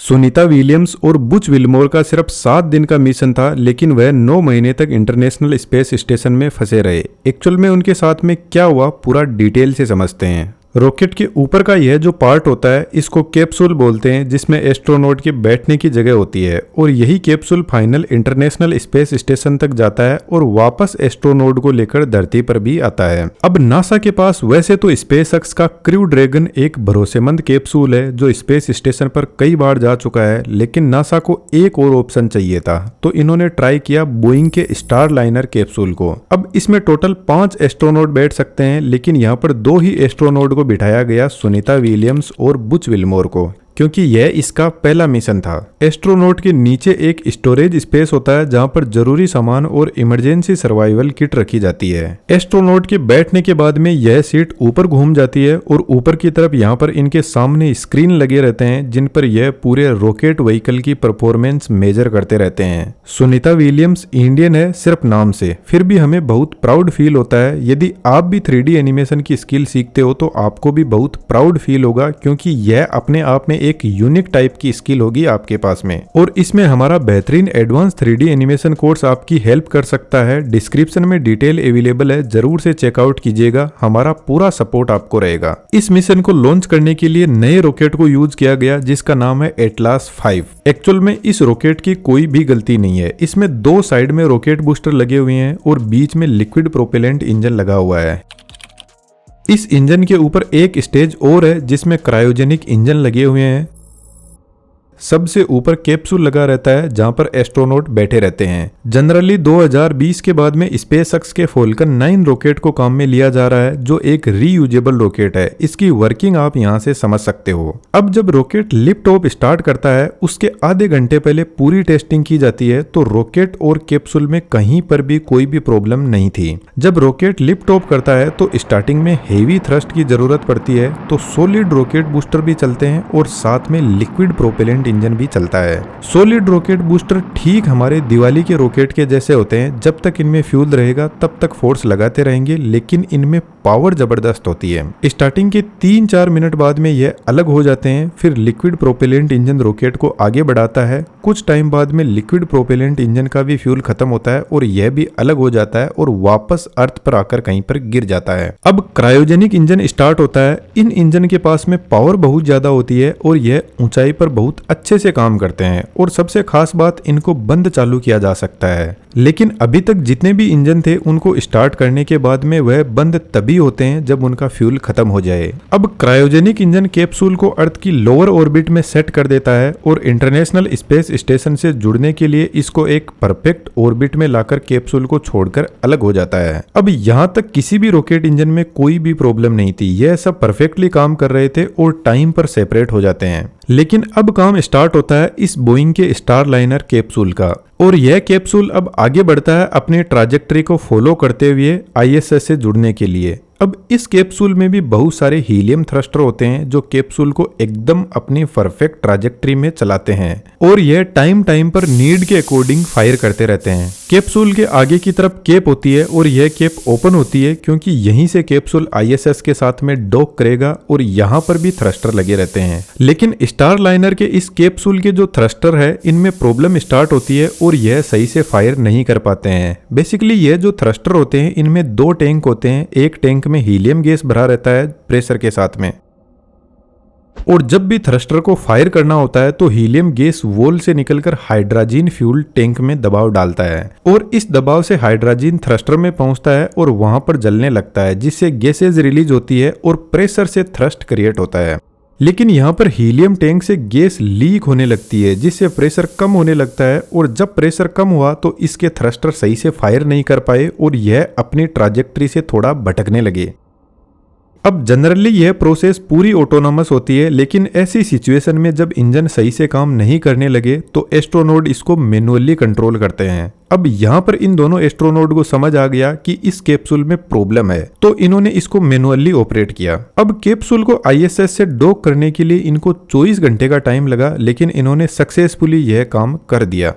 Sunita Williams और Butch Wilmore का सिर्फ 7 दिन का मिशन था, लेकिन वह 9 महीने तक इंटरनेशनल स्पेस स्टेशन में फंसे रहे। एक्चुअल में उनके साथ में क्या हुआ, पूरा डिटेल से समझते हैं। रॉकेट के ऊपर का यह जो पार्ट होता है इसको कैप्सूल बोलते हैं, जिसमें एस्ट्रोनॉट के बैठने की जगह होती है और यही capsule final international space station तक जाता है और वापस एस्ट्रोनॉट को लेकर धरती पर भी आता है। अब नासा के पास वैसे तो स्पेसएक्स का क्रू ड्रैगन एक भरोसेमंद कैप्सूल है जो स्पेस स्टेशन पर कई बार जा चुका है, लेकिन नासा को एक और ऑप्शन चाहिए था, तो इन्होंने ट्राई किया बोइंग के स्टारलाइनर कैप्सूल को। अब इसमें टोटल 5 एस्ट्रोनॉट बैठ सकते हैं, लेकिन यहाँ पर 2 ही एस्ट्रोनॉट को बिठाया गया, सुनीता विलियम्स और बुच विल्मोर को, क्योंकि यह इसका पहला मिशन था। एस्ट्रोनॉट के नीचे एक स्टोरेज स्पेस होता है जहां पर जरूरी सामान और इमरजेंसी सर्वाइवल किट रखी जाती है। एस्ट्रोनॉट के बैठने के बाद में यह सीट ऊपर घूम जाती है और ऊपर की तरफ यहां पर इनके सामने स्क्रीन लगे रहते हैं जिन पर यह पूरे रॉकेट व्हीकल की परफॉर्मेंस मेजर करते रहते हैं। सुनीता विलियम्स इंडियन है सिर्फ नाम से, फिर भी हमें बहुत प्राउड फील होता है। यदि आप भी 3D एनिमेशन की स्किल सीखते हो तो आपको भी बहुत प्राउड फील होगा, क्योंकि यह अपने आप में एक यूनिक टाइप की स्किल होगी आपके पास में। और इसमें हमारा बेहतरीन एडवांस 3D एनिमेशन कोर्स आपकी हेल्प कर सकता है। डिस्क्रिप्शन में डिटेल अवेलेबल है, जरूर से चेकआउट कीजिएगा, हमारा पूरा सपोर्ट आपको रहेगा। इस मिशन को लॉन्च करने के लिए नए रॉकेट को यूज किया गया जिसका नाम है एटलास 5। एक्चुअल में इस रॉकेट की कोई भी गलती नहीं है। इसमें 2 साइड में रॉकेट बूस्टर लगे हुए हैं और बीच में लिक्विड प्रोपेलेंट इंजन लगा हुआ है। इस इंजन के ऊपर एक स्टेज और है जिसमें क्रायोजेनिक इंजन लगे हुए हैं। सबसे ऊपर कैप्सूल लगा रहता है जहां पर एस्ट्रोनॉट बैठे रहते हैं। जनरली 2020 के बाद में स्पेसएक्स के फाल्कन 9 रॉकेट को काम में लिया जा रहा है, जो एक रीयूजेबल रॉकेट है। इसकी वर्किंग आप यहां से समझ सकते हो। अब जब रॉकेट लिफ्ट ऑफ स्टार्ट करता है उसके आधे घंटे पहले पूरी टेस्टिंग की जाती है, तो रॉकेट और कैप्सूल में कहीं पर भी कोई भी प्रॉब्लम नहीं थी। जब रॉकेट लिफ्ट ऑफ करता है तो स्टार्टिंग में हेवी थ्रस्ट की जरूरत पड़ती है, तो सॉलिड रॉकेट बूस्टर भी चलते हैं और साथ में लिक्विड प्रोपेलेंट इंजन भी चलता है। सॉलिड रॉकेट बूस्टर ठीक हमारे दिवाली के रॉकेट के जैसे होते हैं। जब तक इनमें फ्यूल रहेगा तब तक फोर्स लगाते रहेंगे, लेकिन इनमें पावर जबरदस्त होती है। स्टार्टिंग के 3-4 मिनट बाद में यह अलग हो जाते हैं। फिर लिक्विड प्रोपेलेंट इंजन रॉकेट को आगे बढ़ाता है। कुछ टाइम बाद में लिक्विड प्रोपेलेंट इंजन का भी फ्यूल खत्म होता है और यह भी अलग हो जाता है और वापस अर्थ पर आकर कहीं पर गिर जाता है। अब क्रायोजेनिक इंजन स्टार्ट होता है। इन इंजन के पास में पावर बहुत ज्यादा होती है और यह ऊंचाई पर बहुत अच्छे से काम करते हैं, और सबसे खास बात इनको बंद चालू किया जा सकता है। लेकिन अभी तक जितने भी इंजन थे उनको स्टार्ट करने के बाद में वह बंद तभी होते हैं जब उनका फ्यूल खत्म हो जाए। अब क्रायोजेनिक इंजन कैप्सूल को अर्थ की लोअर ऑर्बिट में सेट कर देता है और इंटरनेशनल स्पेस स्टेशन से जुड़ने के लिए इसको एक परफेक्ट ऑर्बिट में लाकर कैप्सूल को छोड़कर अलग हो जाता है। अब यहाँ तक किसी भी रॉकेट इंजन में कोई भी प्रॉब्लम नहीं थी, यह सब परफेक्टली काम कर रहे थे और टाइम पर सेपरेट हो जाते हैं। लेकिन अब काम स्टार्ट होता है इस बोइंग के स्टारलाइनर कैप्सूल का, और यह कैप्सूल अब आगे बढ़ता है अपने ट्राजेक्टरी को फॉलो करते हुए आईएसएस से जुड़ने के लिए। अब इस कैप्सूल में भी बहुत सारे हीलियम थ्रस्टर होते हैं जो कैप्सूल को एकदम अपनी परफेक्ट ट्राजेक्टरी में चलाते हैं, और यह टाइम टाइम पर नीड के अकॉर्डिंग फायर करते रहते हैं। कैप्सूल के आगे की तरफ केप होती है और यह केप ओपन होती है क्योंकि यहीं से कैप्सूल आईएसएस के साथ में डॉक करेगा, और यहाँ पर भी थ्रस्टर लगे रहते हैं। लेकिन स्टारलाइनर के इस कैप्सूल के जो थ्रस्टर है इनमें प्रॉब्लम स्टार्ट होती है और यह सही से फायर नहीं कर पाते हैं। बेसिकली यह जो थ्रस्टर होते हैं इनमें 2 टैंक होते हैं। एक टैंक में हीलियम गैस भरा रहता है प्रेशर के साथ में, और जब भी थ्रस्टर को फायर करना होता है तो हीलियम गैस वॉल से निकलकर हाइड्रोजन फ्यूल टैंक में दबाव डालता है, और इस दबाव से हाइड्रोजन थ्रस्टर में पहुंचता है और वहां पर जलने लगता है, जिससे गैसेज रिलीज होती है और प्रेशर से थ्रस्ट क्रिएट होता है। लेकिन यहाँ पर हीलियम टैंक से गैस लीक होने लगती है, जिससे प्रेशर कम होने लगता है, और जब प्रेशर कम हुआ तो इसके थ्रस्टर सही से फायर नहीं कर पाए और यह अपनी ट्राजेक्टरी से थोड़ा भटकने लगे। अब जनरली यह प्रोसेस पूरी ऑटोनॉमस होती है, लेकिन ऐसी सिचुएशन में जब इंजन सही से काम नहीं करने लगे तो एस्ट्रोनॉट इसको मैनुअली कंट्रोल करते हैं। अब यहाँ पर इन दोनों एस्ट्रोनॉट को समझ आ गया कि इस कैप्सूल में प्रॉब्लम है, तो इन्होंने इसको मैनुअली ऑपरेट किया। अब कैप्सूल को आईएसएस से डॉक करने के लिए इनको 24 घंटे का टाइम लगा, लेकिन इन्होंने सक्सेसफुली यह काम कर दिया।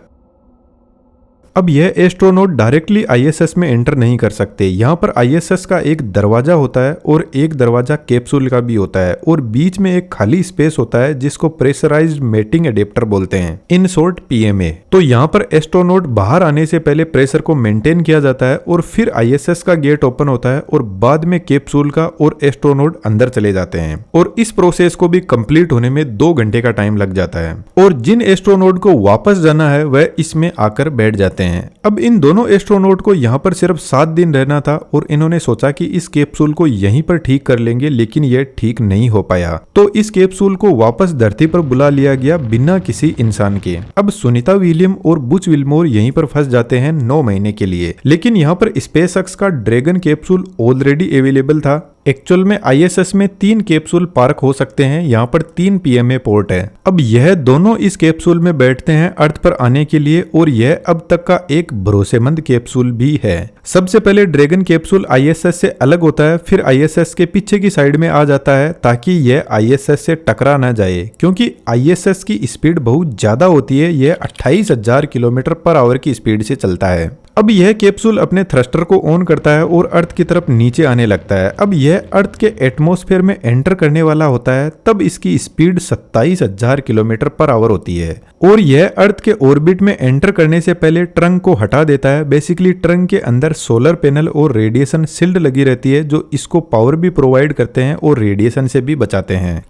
अब यह एस्ट्रोनॉट डायरेक्टली आईएसएस में एंटर नहीं कर सकते। यहाँ पर आईएसएस का एक दरवाजा होता है और एक दरवाजा कैप्सूल का भी होता है और बीच में एक खाली स्पेस होता है जिसको प्रेशराइज्ड मेटिंग एडेप्टर बोलते हैं, इन शॉर्ट पीएमए। तो यहाँ पर एस्ट्रोनॉट बाहर आने से पहले प्रेशर को मेंटेन किया जाता है और फिर आईएसएस का गेट ओपन होता है और बाद में कैप्सूल का और एस्ट्रोनॉट अंदर चले जाते हैं और इस प्रोसेस को भी कंप्लीट होने में 2 घंटे का टाइम लग जाता है और जिन एस्ट्रोनॉट को वापस जाना है वह इसमें आकर बैठ जाते हैं। अब इन दोनों एस्ट्रोनॉट को यहाँ पर सिर्फ 7 दिन रहना था और इन्होंने सोचा कि इस कैप्सूल को यहीं पर ठीक कर लेंगे, लेकिन यह ठीक नहीं हो पाया। तो इस कैप्सूल को वापस धरती पर बुला लिया गया बिना किसी इंसान के। अब सुनीता विलियम और बुच विल्मोर यहीं पर फंस जाते हैं 9 महीने के लिए, लेकिन यहाँ पर स्पेसएक्स का ड्रैगन कैप्सूल ऑलरेडी अवेलेबल था। एक्चुअल में आईएसएस में 3 कैप्सूल पार्क हो सकते हैं, यहाँ पर 3 पीएमए पोर्ट है। अब यह दोनों इस कैप्सूल में बैठते हैं अर्थ पर आने के लिए और यह अब तक का एक भरोसेमंद कैप्सूल भी है। सबसे पहले ड्रैगन कैप्सूल आईएसएस से अलग होता है, फिर आईएसएस के पीछे की साइड में आ जाता है ताकि यह आईएसएस से टकरा ना जाए, क्योंकि आईएसएस की स्पीड बहुत ज्यादा होती है। यह 28,000 किलोमीटर पर आवर की स्पीड से चलता है। अब यह कैप्सूल अपने थ्रस्टर को ऑन करता है और अर्थ की तरफ नीचे आने लगता है। अब यह अर्थ के एटमॉस्फेयर में एंटर करने वाला होता है, तब इसकी स्पीड 27,000 किलोमीटर पर आवर होती है और यह अर्थ के ऑर्बिट में एंटर करने से पहले ट्रंक को हटा देता है। बेसिकली ट्रंक के अंदर सोलर पैनल और रेडिएशन शील्ड लगी रहती है जो इसको पावर भी प्रोवाइड करते हैं और रेडिएशन से भी बचाते हैं।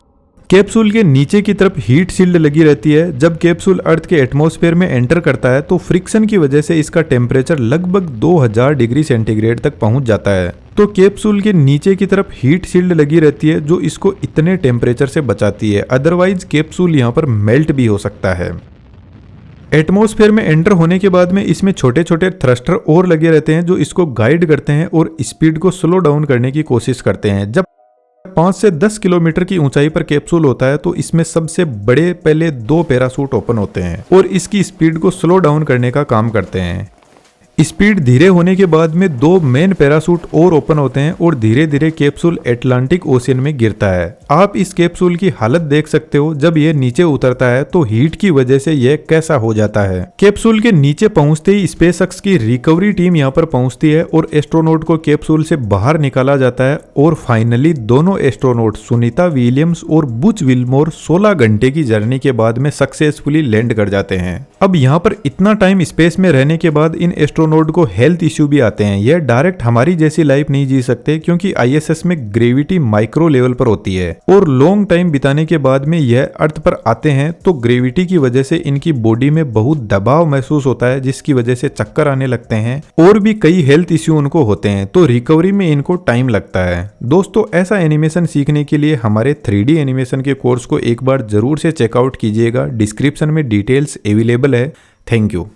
कैप्सूल के नीचे की तरफ हीट शील्ड लगी रहती है। जब कैप्सूल अर्थ के एटमॉस्फेयर में एंटर करता है तो फ्रिक्शन की वजह से इसका टेम्परेचर लगभग 2000 डिग्री सेंटीग्रेड तक पहुंच जाता है। तो कैप्सूल के नीचे की तरफ हीट शील्ड लगी रहती है जो इसको इतने टेम्परेचर से बचाती है, अदरवाइज कैप्सूल यहाँ पर मेल्ट भी हो सकता है। एटमॉस्फेयर में एंटर होने के बाद में इसमें छोटे छोटे थ्रस्टर और लगे रहते हैं जो इसको गाइड करते हैं और स्पीड को स्लो डाउन करने की कोशिश करते हैं। जब 5 से 10 किलोमीटर की ऊंचाई पर कैप्सूल होता है तो इसमें सबसे बड़े पहले 2 पैराशूट ओपन होते हैं और इसकी स्पीड को स्लो डाउन करने का काम करते हैं। स्पीड धीरे होने के बाद में 2 मेन पैराशूट और ओपन होते हैं और धीरे धीरे कैप्सूल अटलांटिक ओशियन में गिरता है। आप इस कैप्सूल की हालत देख सकते हो, जब यह नीचे उतरता है तो हीट की वजह से यह कैसा हो जाता है। कैप्सूल के नीचे पहुंचते ही स्पेसएक्स की रिकवरी टीम यहां पर पहुंचती है और एस्ट्रोनॉट को कैप्सूल से बाहर निकाला जाता है और फाइनली दोनों एस्ट्रोनॉट सुनीता विलियम्स और बुच विल्मोर 16 घंटे की जर्नी के बाद में सक्सेसफुली लैंड कर जाते हैं। अब यहाँ पर इतना टाइम स्पेस में रहने के बाद इन एस्ट्रोनॉट को हेल्थ इश्यू भी आते हैं। यह डायरेक्ट हमारी जैसी लाइफ नहीं जी सकते क्योंकि आईएसएस में ग्रेविटी माइक्रो लेवल पर होती है और लॉन्ग टाइम बिताने के बाद में यह अर्थ पर आते हैं तो ग्रेविटी की वजह से इनकी बॉडी में बहुत दबाव महसूस होता है जिसकी वजह से चक्कर आने लगते हैं और भी कई हेल्थ इश्यू उनको होते हैं, तो रिकवरी में इनको टाइम लगता है। दोस्तों, ऐसा एनिमेशन सीखने के लिए हमारे 3D एनिमेशन के कोर्स को एक बार जरूर से चेकआउट कीजिएगा। डिस्क्रिप्शन में डिटेल्स अवेलेबल है। Thank you.